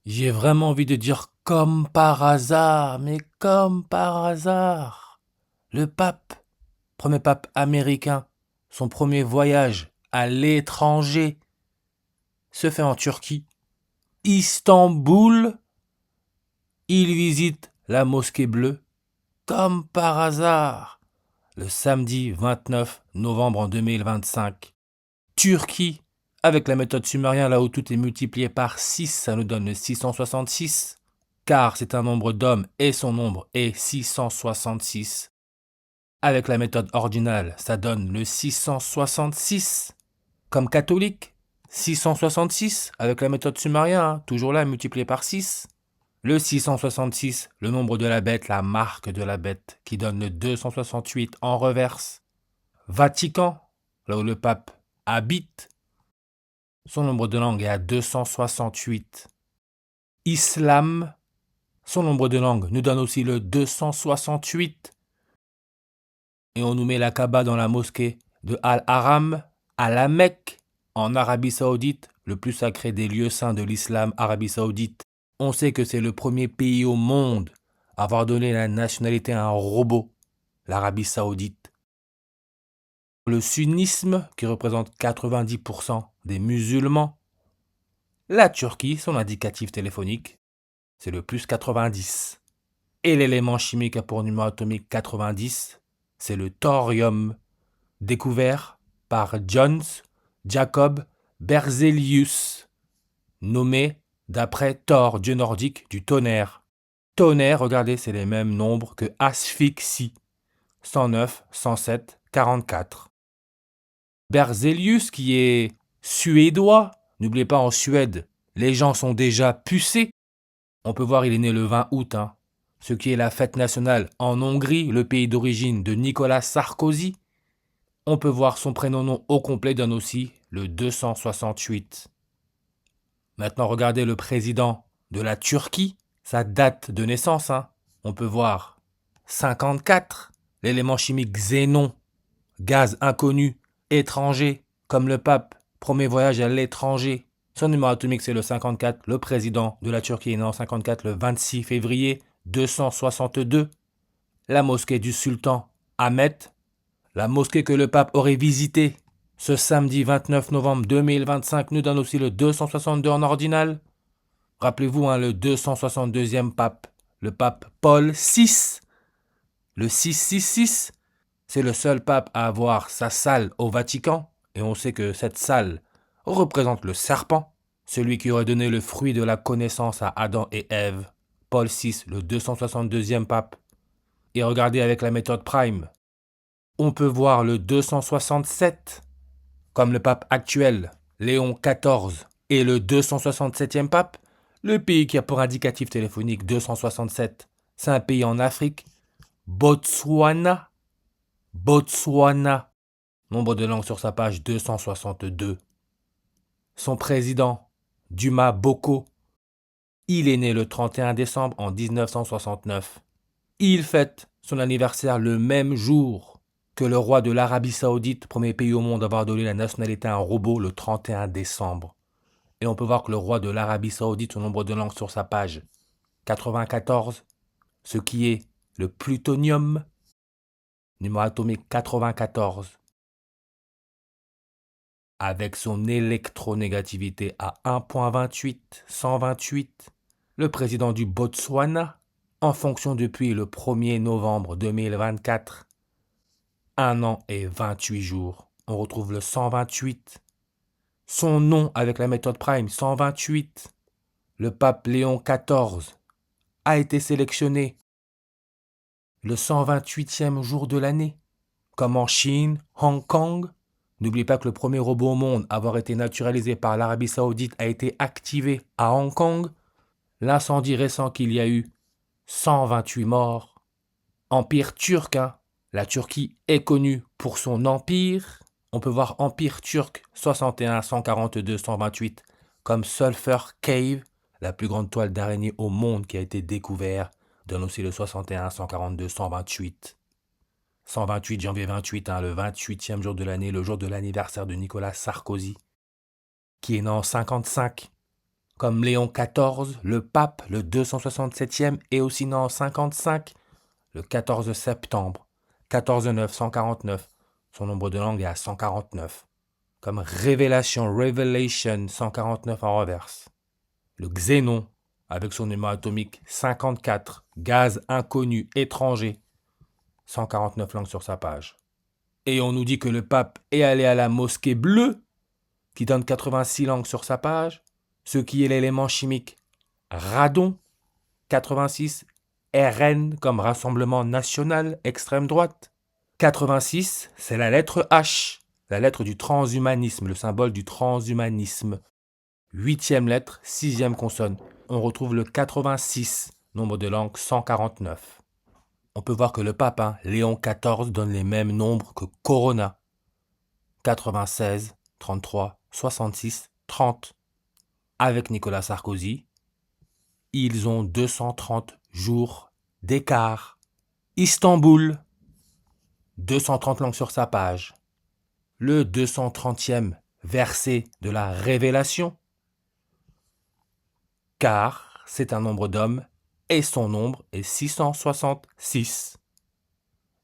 J'ai vraiment envie de dire comme par hasard, mais comme par hasard. Le pape, premier pape américain, son premier voyage à l'étranger se fait en Turquie. Istanbul, il visite la mosquée bleue, comme par hasard, le samedi 29 novembre en 2025. Turquie, avec la méthode sumérienne, là où tout est multiplié par 6, ça nous donne le 666, car c'est un nombre d'hommes et son nombre est 666. Avec la méthode ordinale, ça donne le 666. Comme catholique, 666, avec la méthode sumérienne, toujours là, multiplié par 6. Le 666, le nombre de la bête, la marque de la bête, qui donne le 268 en reverse. Vatican, là où le pape habite, son nombre de langues est à 268. Islam, son nombre de langues nous donne aussi le 268. Et on nous met la Kaaba dans la mosquée de Al-Haram, à la Mecque, en Arabie Saoudite, le plus sacré des lieux saints de l'islam, Arabie Saoudite. On sait que c'est le premier pays au monde à avoir donné la nationalité à un robot, l'Arabie Saoudite. Le sunnisme, qui représente 90% des musulmans. La Turquie, son indicatif téléphonique, c'est le plus 90. Et l'élément chimique à pour numéro atomique 90, c'est le thorium, découvert par Jöns Jacob Berzelius, nommé d'après Thor, dieu nordique du tonnerre. Tonnerre, regardez, c'est les mêmes nombres que asphyxie, 109, 107, 44. Berzelius, qui est suédois, n'oubliez pas en Suède, les gens sont déjà pucés. On peut voir, il est né le 20 août, ce qui est la fête nationale en Hongrie, le pays d'origine de Nicolas Sarkozy. On peut voir son prénom au complet donne aussi le 268. Maintenant, regardez le président de la Turquie, sa date de naissance. On peut voir 54, l'élément chimique xénon, gaz inconnu, étranger, comme le pape, premier voyage à l'étranger. Son numéro atomique, c'est le 54. Le président de la Turquie est né en 54, le 26 février 262. La mosquée du sultan Ahmet, la mosquée que le pape aurait visitée ce samedi 29 novembre 2025, nous donne aussi le 262 en ordinal. Rappelez-vous, le 262e pape, le pape Paul VI, le 666, c'est le seul pape à avoir sa salle au Vatican, et on sait que cette salle représente le serpent, celui qui aurait donné le fruit de la connaissance à Adam et Ève. Paul VI, le 262e pape. Et regardez avec la méthode Prime, on peut voir le 267, comme le pape actuel, Léon XIV, et le 267e pape, le pays qui a pour indicatif téléphonique 267, c'est un pays en Afrique, Botswana. Botswana, nombre de langues sur sa page 262. Son président, Duma Boko, il est né le 31 décembre en 1969. Il fête son anniversaire le même jour que le roi de l'Arabie Saoudite, premier pays au monde à avoir donné la nationalité à un robot le 31 décembre. Et on peut voir que le roi de l'Arabie Saoudite, son nombre de langues sur sa page 94, ce qui est le plutonium, numéro atomique 94, avec son électronégativité à 1.28, 128, le président du Botswana, en fonction depuis le 1er novembre 2024, 1 an et 28 jours. On retrouve le 128. Son nom avec la méthode Prime, 128. Le pape Léon XIV a été sélectionné le 128e jour de l'année, comme en Chine, Hong Kong. N'oubliez pas que le premier robot au monde à avoir été naturalisé par l'Arabie Saoudite a été activé à Hong Kong. L'incendie récent qu'il y a eu, 128 morts. Empire turc, La Turquie est connue pour son empire. On peut voir Empire turc 61, 142, 128 comme Sulphur Cave, la plus grande toile d'araignée au monde qui a été découverte, donne aussi le 61, 142, 128. 128 janvier 28, le 28e jour de l'année, le jour de l'anniversaire de Nicolas Sarkozy, qui est né en 55, comme Léon XIV, le pape, le 267e, est aussi né en 55, le 14 septembre, 14949. Son nombre de langues est à 149. Comme Révélation, Revelation, 149 en reverse. Le xénon, avec son numéro atomique 54, gaz inconnu étranger, 149 langues sur sa page. Et on nous dit que le pape est allé à la mosquée bleue, qui donne 86 langues sur sa page, ce qui est l'élément chimique radon, 86, RN comme Rassemblement National, extrême droite. 86, c'est la lettre H, la lettre du transhumanisme, le symbole du transhumanisme. 8e lettre, 6e consonne. On retrouve le 86, nombre de langues 149. On peut voir que le pape, Léon XIV, donne les mêmes nombres que Corona. 96, 33, 66, 30. Avec Nicolas Sarkozy, ils ont 230 jours d'écart. Istanbul, 230 langues sur sa page. Le 230e verset de la Révélation, car c'est un nombre d'hommes et son nombre est 666.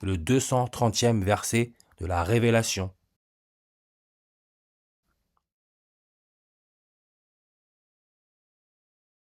Le 230e verset de la Révélation.